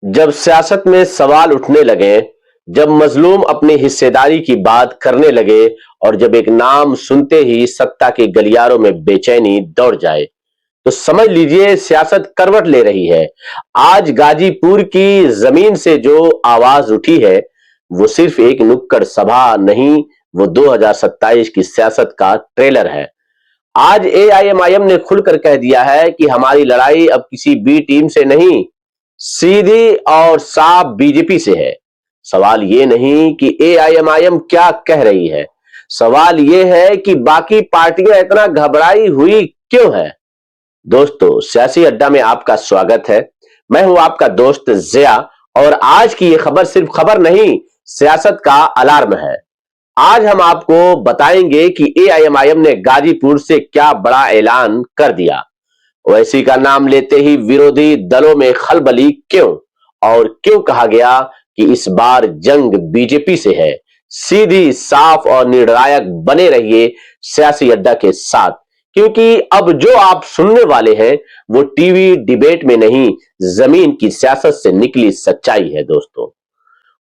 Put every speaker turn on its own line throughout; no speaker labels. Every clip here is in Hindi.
जब सियासत में सवाल उठने लगे, जब मजलूम अपनी हिस्सेदारी की बात करने लगे और जब एक नाम सुनते ही सत्ता के गलियारों में बेचैनी दौड़ जाए, तो समझ लीजिए सियासत करवट ले रही है। आज गाजीपुर की जमीन से जो आवाज उठी है, वो सिर्फ एक नुक्कड़ सभा नहीं, वो 2027 की सियासत का ट्रेलर है। आज एआईएमआईएम ने खुलकर कह दिया है कि हमारी लड़ाई अब किसी बी टीम से नहीं, सीधी और साफ बीजेपी से है। सवाल ये नहीं कि एआईएमआईएम क्या कह रही है, सवाल ये है कि बाकी पार्टियां इतना घबराई हुई क्यों है। दोस्तों, सियासी अड्डा में आपका स्वागत है। मैं हूं आपका दोस्त जिया और आज की ये खबर सिर्फ खबर नहीं, सियासत का अलार्म है। आज हम आपको बताएंगे कि एआईएमआईएम ने गाजीपुर से क्या बड़ा ऐलान कर दिया। ओवैसी का नाम लेते ही विरोधी दलों में खलबली क्यों, और क्यों कहा गया कि इस बार जंग बीजेपी से है। सीधी, साफ और निर्णायक बने रहिए सियासी अड्डा के साथ, क्योंकि अब जो आप सुनने वाले हैं वो टीवी डिबेट में नहीं, जमीन की सियासत से निकली सच्चाई है। दोस्तों,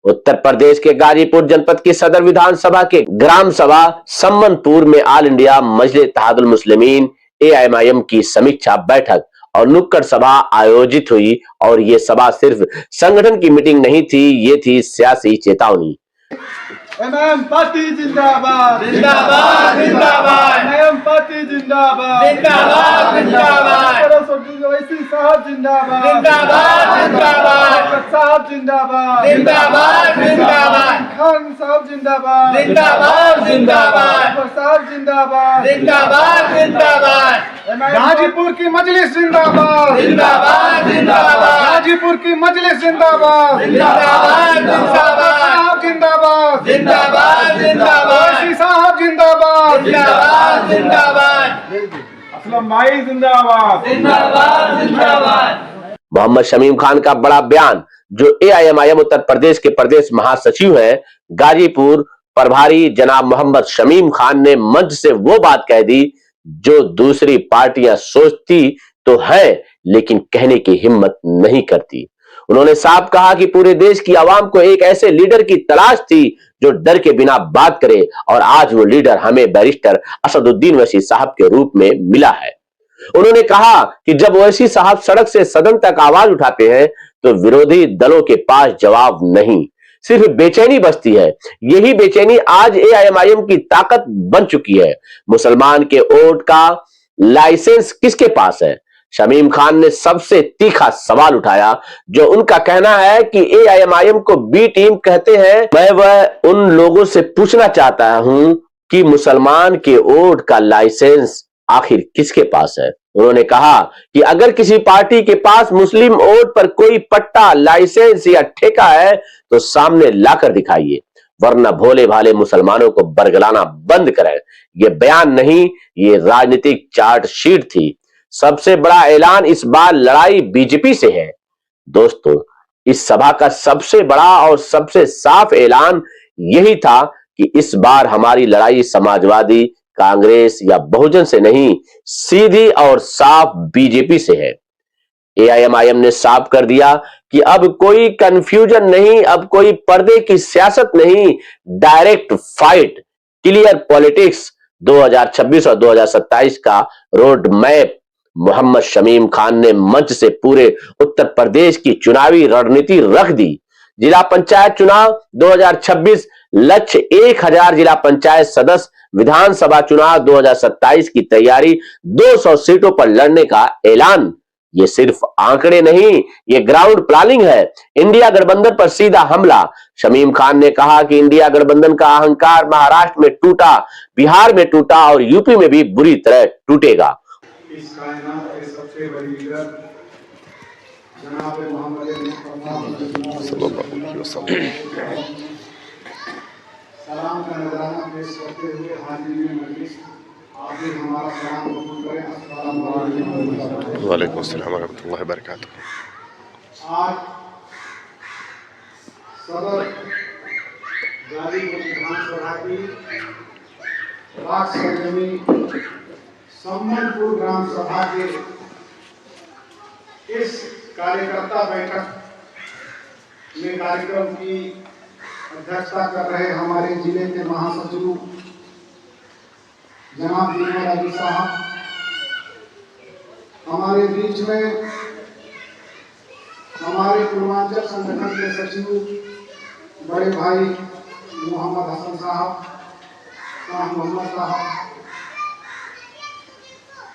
उत्तर प्रदेश के गाजीपुर जनपद की सदर विधानसभा के ग्राम सभा सम्मनपुर में ऑल इंडिया मजलिस इत्तेहादुल मुस्लिमीन एआईएमआईएम की समीक्षा बैठक और नुक्कड़ सभा आयोजित हुई। और ये सभा सिर्फ संगठन की मीटिंग नहीं थी, ये थी सियासी चेतावनी।
एमएम पार्टी जिंदाबाद
जिंदाबाद जिंदाबाद
एमएम पार्टी जिंदाबाद
जिंदाबाद जिंदाबाद
ओवैसी साहब जिंदाबाद
जिंदाबाद जिंदाबाद
साहब जिंदाबाद
जिंदाबाद जिंदाबाद
खान साहब जिंदाबाद
जिंदाबाद जिंदाबाद
साहब जिंदाबाद
जिंदाबाद जिंदाबाद
गाजीपुर की मजलिस जिंदाबाद
जिंदाबाद जिंदाबाद
गाजीपुर की मजलिस जिंदाबाद
जिंदाबाद
साहब जिंदाबाद
जिंदाबाद जिंदाबाद
ओवैसी साहब जिंदाबाद
जिंदाबाद जिंदाबाद
असलम भाई जिंदाबाद
जिंदाबाद जिंदाबाद।
मोहम्मद शमीम खान का बड़ा बयान, जो एआईएमआईएम उत्तर प्रदेश के प्रदेश महासचिव हैं, गाजीपुर प्रभारी जनाब मोहम्मद शमीम खान ने मंच से वो बात कह दी जो दूसरी पार्टियां सोचती तो है लेकिन कहने की हिम्मत नहीं करती। उन्होंने साफ कहा कि पूरे देश की आवाम को एक ऐसे लीडर की तलाश थी जो डर के बिना बात करे, और आज वो लीडर हमें बैरिस्टर असदुद्दीन ओवैसी साहब के रूप में मिला है। उन्होंने कहा कि जब ओवैसी साहब सड़क से सदन तक आवाज उठाते हैं तो विरोधी दलों के पास जवाब नहीं, सिर्फ बेचैनी बचती है। यही बेचैनी आज एआईएमआईएम की ताकत बन चुकी है। मुसलमान के वोट का लाइसेंस किसके पास है? शमीम खान ने सबसे तीखा सवाल उठाया, जो उनका कहना है कि एआईएमआईएम को बी टीम कहते हैं। मैं वह उन लोगों से पूछना चाहता हूं कि मुसलमान के वोट का लाइसेंस आखिर किसके पास है? उन्होंने कहा कि अगर किसी पार्टी के पास मुस्लिम वोट पर कोई पट्टा, लाइसेंस या ठेका है तो सामने लाकर दिखाइए, वरना भोले भाले मुसलमानों को बरगलाना बंद करें। यह बयान नहीं, ये राजनीतिक चार्ट शीट थी। सबसे बड़ा ऐलान, इस बार लड़ाई बीजेपी से है। दोस्तों, इस सभा का सबसे बड़ा और सबसे साफ ऐलान यही था कि इस बार हमारी लड़ाई समाजवादी, कांग्रेस या बहुजन से नहीं, सीधी और साफ बीजेपी से है। एआईएमआईएम ने साफ कर दिया कि अब कोई कंफ्यूजन नहीं, अब कोई पर्दे की सियासत नहीं, डायरेक्ट फाइट, क्लियर पॉलिटिक्स। 2026 और 2027 का रोड मैप मोहम्मद शमीम खान ने मंच से पूरे उत्तर प्रदेश की चुनावी रणनीति रख दी। जिला पंचायत चुनाव 2026, लक्ष्य 1000 जिला पंचायत सदस्य। विधानसभा चुनाव 2027 की तैयारी, 200 सीटों पर लड़ने का ऐलान। ये सिर्फ आंकड़े नहीं, ये ग्राउंड प्लानिंग है। इंडिया गठबंधन पर सीधा हमला। शमीम खान ने कहा कि इंडिया गठबंधन का अहंकार महाराष्ट्र में टूटा, बिहार में टूटा और यूपी में भी बुरी तरह टूटेगा।
इस कायनात के सबसे बड़ी लीडर जनाब मोहम्मद सलाम का नजराना पेश करते हुए हाजिरीन मजलिस, आप भी हमारा सलाम कबूल करें। अस्सलाम
वालेकुम अस्सलाम वरहमतुल्लाहि वबरकातुहू।
आज सदर गाजीपुर विधानसभा की राज सरजमी सम्मनपुर ग्राम सभा के इस कार्यकर्ता बैठक में कार्यक्रम की अध्यक्षता कर रहे हमारे जिले के महासचिव जनाब विनोद अली साहब, हमारे बीच में हमारे पूर्वांचल संगठन के सचिव बड़े भाई मोहम्मद हसन साहब, शाह मोहम्मद साहब,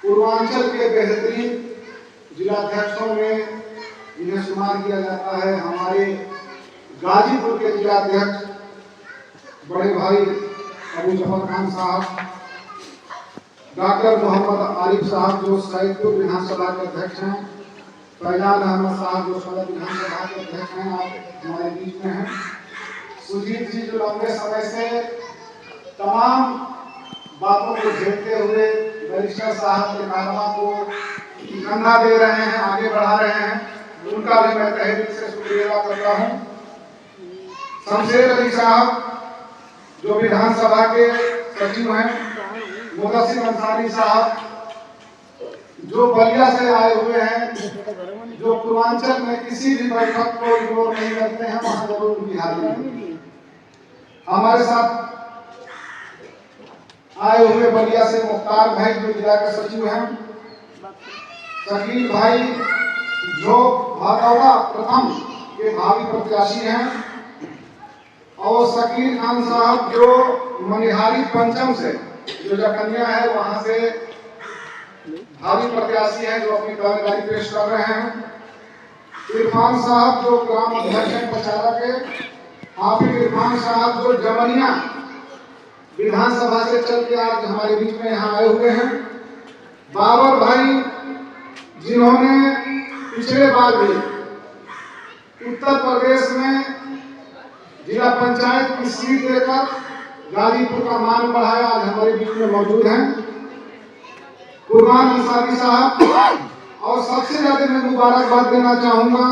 पूर्वांचल के बेहतरीन जिलाध्यक्षों में इन्हें शुमार किया जाता है हमारे गाजीपुर के जिलाध्यक्ष बड़े भाई अबू जफर खान साहब, डॉक्टर मोहम्मद आरिफ साहब जो सैदपुर विधानसभा के अध्यक्ष हैं, फैजान अहमद साहब जो सदर विधानसभा के अध्यक्ष हैं, आप हमारे बीच में हैं, सुजीत जी जो लंबे समय से तमाम बातों को झेलते हुए बैरिस्टर साहब के कारनामा को कंधा दे रहे हैं, आगे बढ़ा रहे हैं, उनका भी मैं तहे दिल से शुक्रिया अदा करता हूँ। शमशेर अली साहब जो विधानसभा के सचिव हैं, मुदस्सिर अंसारी साहब जो बलिया से आए हुए हैं, जो पूर्वांचल में किसी भी बैठक को इग्नोर नहीं करते हैं, वहां जरूर उनकी हाजिरी। हमारे साथ आए हुए बलिया से मुख्तार भाई जो जिला के सचिव हैं, शकील भाई जो भादौड़ा प्रथम के भावी प्रत्याशी हैं, और शकील खान साहब जो मनिहारी पंचम से जो जकनिया है वहां से भावी प्रत्याशी हैं जो अपनी दावेदारी पेश कर रहे हैं, इरफान साहब जो ग्राम अध्यक्ष हैं पचारा के, हाफिज इरफान साहब जो जमनिया विधानसभा से चल के आज हमारे बीच में यहाँ आए हुए हैं, बाबर भाई जिन्होंने पिछले बार भी उत्तर प्रदेश में जिला पंचायत की सीट देकर गाजीपुर का मान बढ़ाया, आज हमारे बीच में मौजूद हैं, कुर्बान अंसारी साहब, और सबसे ज्यादा मैं मुबारकबाद देना चाहूंगा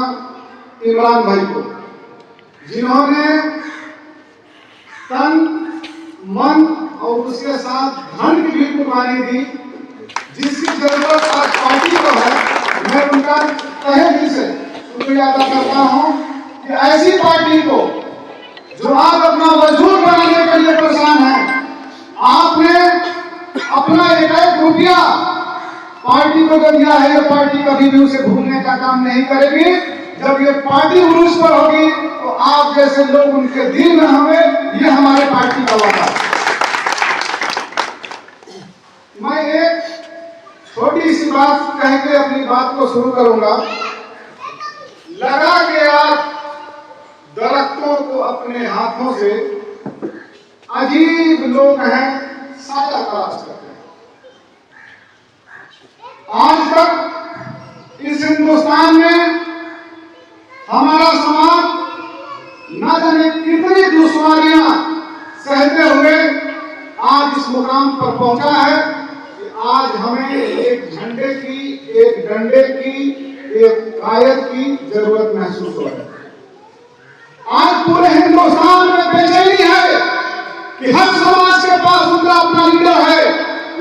इमरान भाई को जिन्होंने तन मन और उसके साथ धन की भी कुर्बानी दी, जिसकी जरूरत आज पार्टी को है। मैं उनका तहे दिल से शुक्रिया अदा करता हूं कि ऐसी पार्टी को जो आप अपना वजूद बनाने के लिए परेशान हैं, आपने अपना एक रुपया पार्टी को दिया है, ये पार्टी कभी भी उसे भूलने का काम नहीं करेगी। जब ये पार्टी उरूज पर होगी तो आप जैसे लोग उनके दिल में होंगे, ये हमारे पार्टी का वादा है। मैं एक छोटी सी बात कह के अपनी बात को शुरू करूंगा। लगा के आप दरख्तों को अपने हाथों से अजीब लोग हैं साया तलाश करते हैं। आज तक इस हिंदुस्तान में हमारा समाज न जाने कितनी दुश्वारियां सहते हुए आज इस मुकाम पर पहुंचा है कि आज हमें एक झंडे की, एक डंडे की, एक कायद की जरूरत महसूस हो रही है। आज पूरे हिंदुस्तान में बेचैनी है कि हर समाज के पास उनका अपना लीडर है,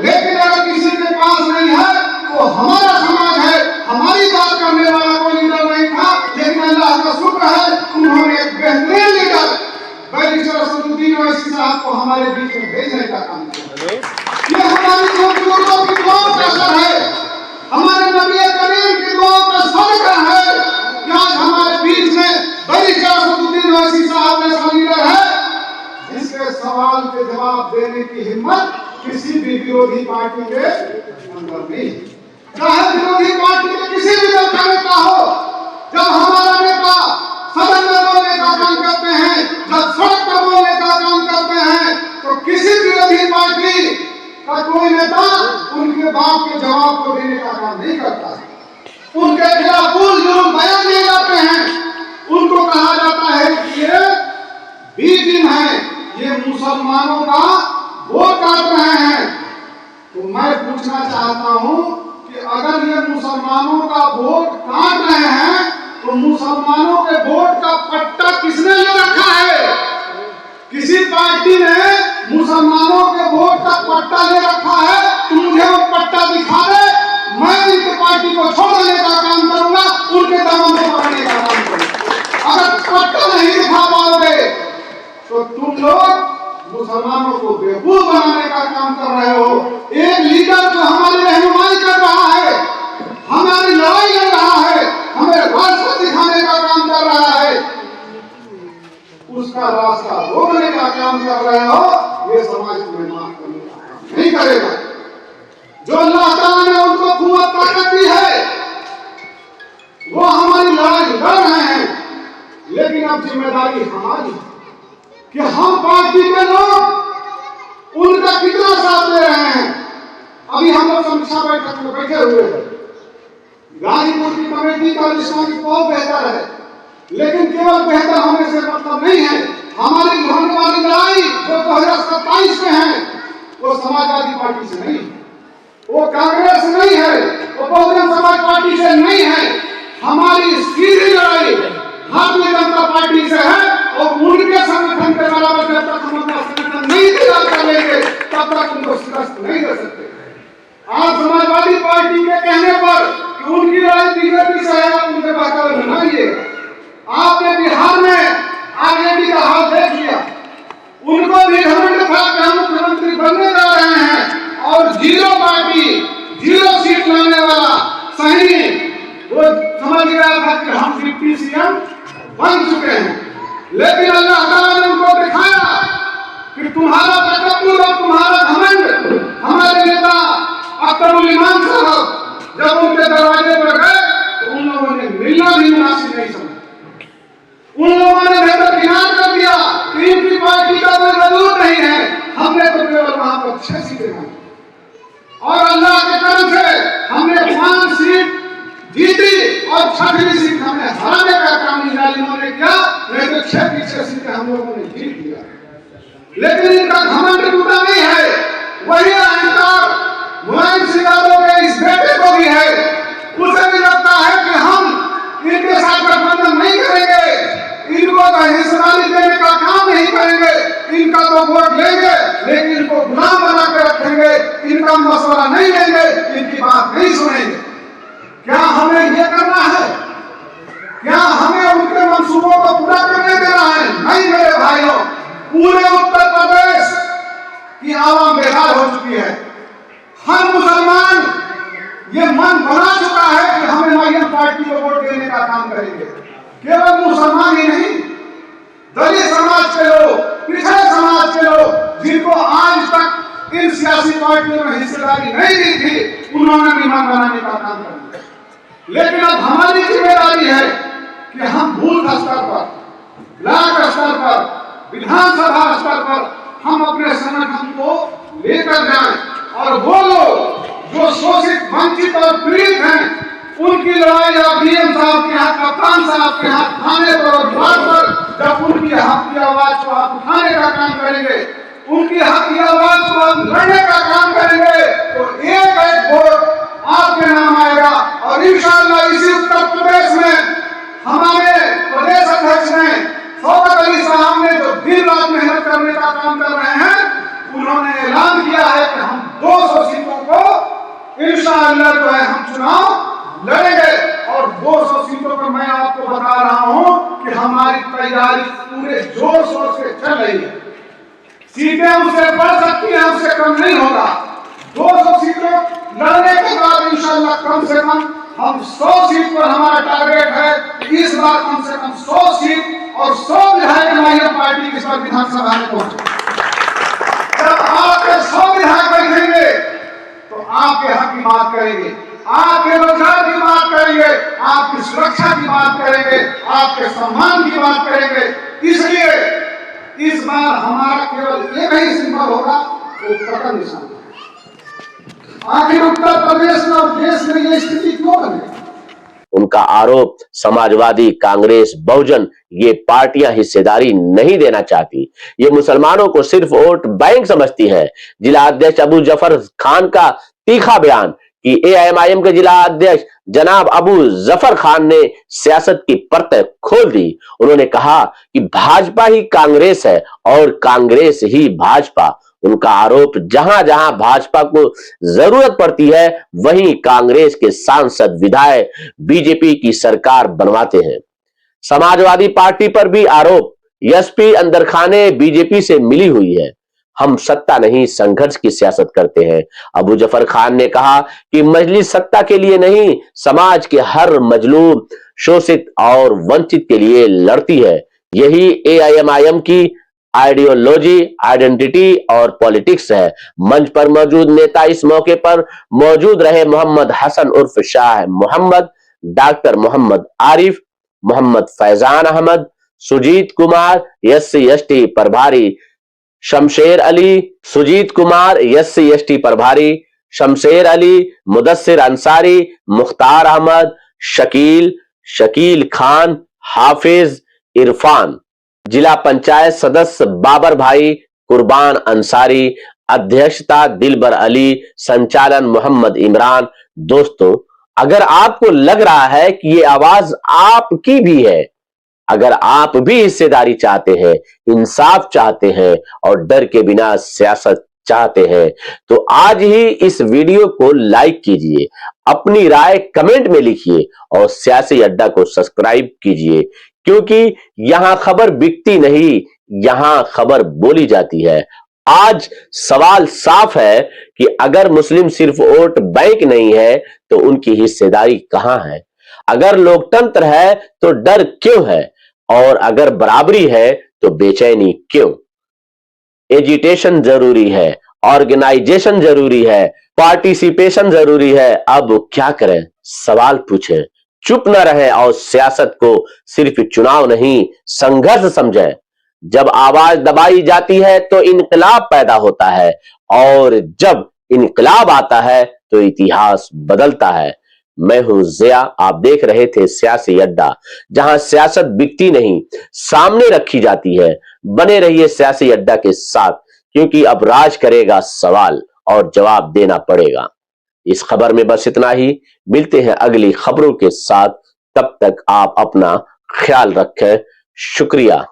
लेकिन अगर किसी के पास नहीं है तो हमारा समाज है, हमारी बात करने वाला कोई लीडर नहीं था। लेकिन अल्लाह का शुक्र है उन्होंने एक बेहतरीन लीडर बैरिस्टर असदुद्दीन ओवैसी साहब को हमारे बीच में भेजने का काम किया। ये हमारी बुजुर्गों की दुआओं का असर है, हमारे नबी करीम की दुआओं का सदका है कि आज हमारे बीच में बैरिस्टर असदुद्दीन ओवैसी साहब ऐसा लीडर है जिसके सवाल के जवाब देने की हिम्मत किसी भी विरोधी पार्टी के अंदर नहीं। चाहे विरोधी पार्टी के किसी भी दल का नेता हो, जब हमारा नेता सदन में बोलने का काम करते हैं, जब सड़क पर बोलने का काम करते हैं, तो किसी विरोधी पार्टी का कोई नेता उनके बात के जवाब को देने का काम नहीं करता है। उनके खिलाफ जुल्म बयान दिए जाते हैं, उनको कहा जाता है कि ये बीजिंग है, ये मुसलमानों का वोट काट रहे हैं। तो मैं पूछना चाहता हूं कि अगर ये मुसलमानों का वोट काट रहे हैं तो मुसलमानों के वोट का पट्टा किसने ले रखा है? किसी पार्टी ने मुसलमानों के वोट का पट्टा ले रखा है तो मुझे वो पट्टा दिखा दे, मैं इनकी पार्टी को छोड़ देने का काम करूंगा, उनके दामन को पकड़ने का काम करूंगा। अगर पट्टा नहीं दिखा पाओगे तो तुम लोग मुसलमानों को बेवकूफ बनाने का काम कर रहे हो। एक लीडर जो हमारी रहनुमाई कर रहा है, हमारी लड़ाई लड़ रहा है, हमें रास्ता दिखाने का काम कर रहा है, उसका रास्ता रोकने का काम कर रहे हो। ये समाज में माफ करने का काम नहीं करेगा। जो अल्लाह ताला ने उनको कुव्वत ताकत दी है, वो हमारी लड़ाई लड़ रहे हैं, लेकिन अब जिम्मेदारी हमारी है कि हम पार्टी के लोग उनका कितना साथ दे रहे हैं। अभी हम लोग समीक्षा बैठक में बैठे हुए हैं। गाजीपुर की कमेटी का रिस्पॉन्स बहुत बेहतर है, लेकिन केवल बेहतर होने से मतलब नहीं है। हमारी होने वाली लड़ाई जो 2027 में है, वो समाजवादी पार्टी से नहीं है, वो कांग्रेस से नहीं है, वो बहुजन समाज पार्टी से नहीं है। हमारी सीधी लड़ाई भारतीय जनता पार्टी से है, और उनके संगठन के बराबर जब तक हम अपना संगठन नहीं तैयार कर लेंगे तब तक उनको शिकस्त नहीं दे सकते। आज समाजवादी पार्टी के कहने पर कि उनकी लड़ाई बीजेपी से है, उनके बहकावे में नहीं है। आपने बिहार में आरजेडी का हाल देख लिया, उनको भी घमंड था कि हम मुख्यमंत्री बनने जा रहे हैं, और जीरो पार्टी, जीरो सीट लाने वाला सही वो समझ गया था कि हम डिप्टी सीएम बन चुके हैं। लेकिन अल्लाह ताला ने उनको दिखाया कि तुम्हारा तकब्बुर और तुम्हारा घमंड। हमारे नेता अख्तरुल इमान साहब जब उनके दरवाजे पर गए तो उन लोगों ने मिलना भी मुनासिब नहीं समझा। उन लोगों ने बेहतर किनार कर दिया कि इनकी पार्टी का कोई वजूद नहीं है। हमने तो केवल वहां पर 6 सीटें मांगी, और अल्लाह के करम से हमने 5 सीट जीती, और 6वीं सीट हमने हराने का काम निजालिमों ने किया। नहीं तो 6 की 6 सीटें हम लोगों ने जीत लिया। लेकिन इनका घमंड टूटा नहीं है। वही अहंकार मुलायम सिंह यादव के इस बेटे को भी है। उसे भी लगता है कि हम इनके साथ गठबंधन नहीं करेंगे, इनको तो हिस्सेदारी देने का काम नहीं करेंगे, इनका तो वोट लेंगे लेकिन इनको गुलाम बना के रखेंगे, इनका मसला नहीं लेंगे, इनकी बात नहीं सुनेंगे। क्या हमें ये करना है? क्या हमें उनके मंसूबों को पूरा करने देना है? नहीं मेरे भाइयों, पूरे उत्तर प्रदेश की आवाम बेदार हो चुकी है। हर मुसलमान ये मन बना चुका है कि हमें मुआयन पार्टी को वोट देने का काम करेंगे। केवल मुसलमान ही नहीं, दलित समाज के लोग, पिछड़े समाज के लोग, जिनको आज तक इन सियासी पार्टियों में हिस्सेदारी नहीं दी थी, उन्होंने भी मन बनाने का काम कर दिया। लेकिन अब हमारी जिम्मेदारी है कि हम बूथ स्तर पर, ब्लॉक स्तर पर, विधानसभा स्तर पर हम अपने संगठन को लेकर जाएं, और वो लोग जो शोषित, वंचित और पीड़ित हैं, उनकी लड़ाई आप डीएम साहब के यहाँ, कप्तान साहब के यहाँ, थाने पर और द्वार पर जब उनकी हक की आवाज को आप उठाने का काम करेंगे, उनकी हक की आवाज को आप लड़ने का काम करेंगे, तो एक एक वोट आपके नाम आएगा। और इंशाअल्लाह इसी उत्तर प्रदेश में हमारे प्रदेश अध्यक्ष ने, शौकत अली साहब ने, जो दिन रात मेहनत करने का काम कर रहे हैं, उन्होंने ऐलान किया है कि हम 200 सीटों को इंशाअल्लाह जो है हम चुनाव लड़ेंगे। और 200 सीटों पर मैं आपको बता रहा हूं कि हमारी तैयारी पूरे जोर शोर से चल रही है। सीटें उससे बढ़ सकती हैं, उससे कम नहीं होगा। 200 सीटों लड़ने के बाद इंशाअल्लाह कम से कम हम 100 सीट पर हमारा टारगेट है। इस बार कम से कम 100 सीट और 100 विधायक मुआयन पार्टी की इस बार विधानसभा में पहुंचे। जब आपके 100 विधायक बैठेंगे तो आपके हक की बात करेंगे, आपके रोजगार की बात करेंगे, आपकी सुरक्षा की बात करेंगे, आपके सम्मान की बात करेंगे। इसलिए इस बार हमारा केवल एक ही सिंबल होगा, वो कटन निशान। आखिर उत्तर प्रदेश में और देश में ये स्थिति क्यों बनी?
उनका आरोप समाजवादी, कांग्रेस, बहुजन ये पार्टियां हिस्सेदारी नहीं देना चाहती, ये मुसलमानों को सिर्फ वोट बैंक समझती हैं। जिला अध्यक्ष अबू जफर खान का तीखा बयान कि एआईएमआईएम के जिला अध्यक्ष जनाब अबू जफर खान ने सियासत की परतें खोल दी। उन्होंने कहा कि भाजपा ही कांग्रेस है और कांग्रेस ही भाजपा। उनका आरोप जहां जहां भाजपा को जरूरत पड़ती है वहीं कांग्रेस के सांसद, विधायक बीजेपी की सरकार बनवाते हैं। समाजवादी पार्टी पर भी आरोप, एसपी अंदरखाने बीजेपी से मिली हुई है। हम सत्ता नहीं संघर्ष की सियासत करते हैं। अबू जफर खान ने कहा कि मजलिस सत्ता के लिए नहीं, समाज के हर मजलूम, शोषित और वंचित के लिए लड़ती है। यही एआईएमआईएम की आइडियोलॉजी, आइडेंटिटी और पॉलिटिक्स है। मंच पर मौजूद नेता इस मौके पर मौजूद रहे मोहम्मद हसन उर्फ Shah Mohammed, doctor Mohammed Arif, Mohammed Faizan Ahmed, Sujeet Kumar SC ST प्रभारी, शमशेर अली, सुजीत कुमार एससी एसटी प्रभारी, शमशेर अली, मुदस्सिर अंसारी, मुख्तार अहमद, शकील खान, हाफिज, इरफान, जिला पंचायत सदस्य बाबर भाई, कुर्बान अंसारी, अध्यक्षता दिलबर अली, संचालन मोहम्मद इमरान। दोस्तों, अगर आपको लग रहा है कि ये आवाज आपकी भी है, अगर आप भी हिस्सेदारी चाहते हैं, इंसाफ चाहते हैं और डर के बिना सियासत चाहते हैं, तो आज ही इस वीडियो को लाइक कीजिए, अपनी राय कमेंट में लिखिए और सियासी अड्डा को सब्सक्राइब कीजिए, क्योंकि यहां खबर बिकती नहीं, यहां खबर बोली जाती है। आज सवाल साफ है कि अगर मुस्लिम सिर्फ वोट बैंक नहीं है तो उनकी हिस्सेदारी कहां है? अगर लोकतंत्र है तो डर क्यों है? और अगर बराबरी है तो बेचैनी क्यों? एजिटेशन जरूरी है, ऑर्गेनाइजेशन जरूरी है, पार्टिसिपेशन जरूरी है। अब क्या करें? सवाल पूछें, चुप न रहें और सियासत को सिर्फ चुनाव नहीं, संघर्ष समझें। जब आवाज दबाई जाती है तो इनकलाब पैदा होता है, और जब इनकलाब आता है तो इतिहास बदलता है। मैं हूं जिया, आप देख रहे थे सियासी अड्डा, जहां सियासत बिकती नहीं, सामने रखी जाती है। बने रहिए सियासी अड्डा के साथ, क्योंकि अब राज करेगा सवाल और जवाब देना पड़ेगा। इस खबर में बस इतना ही। मिलते हैं अगली खबरों के साथ, तब तक आप अपना ख्याल रखें। शुक्रिया।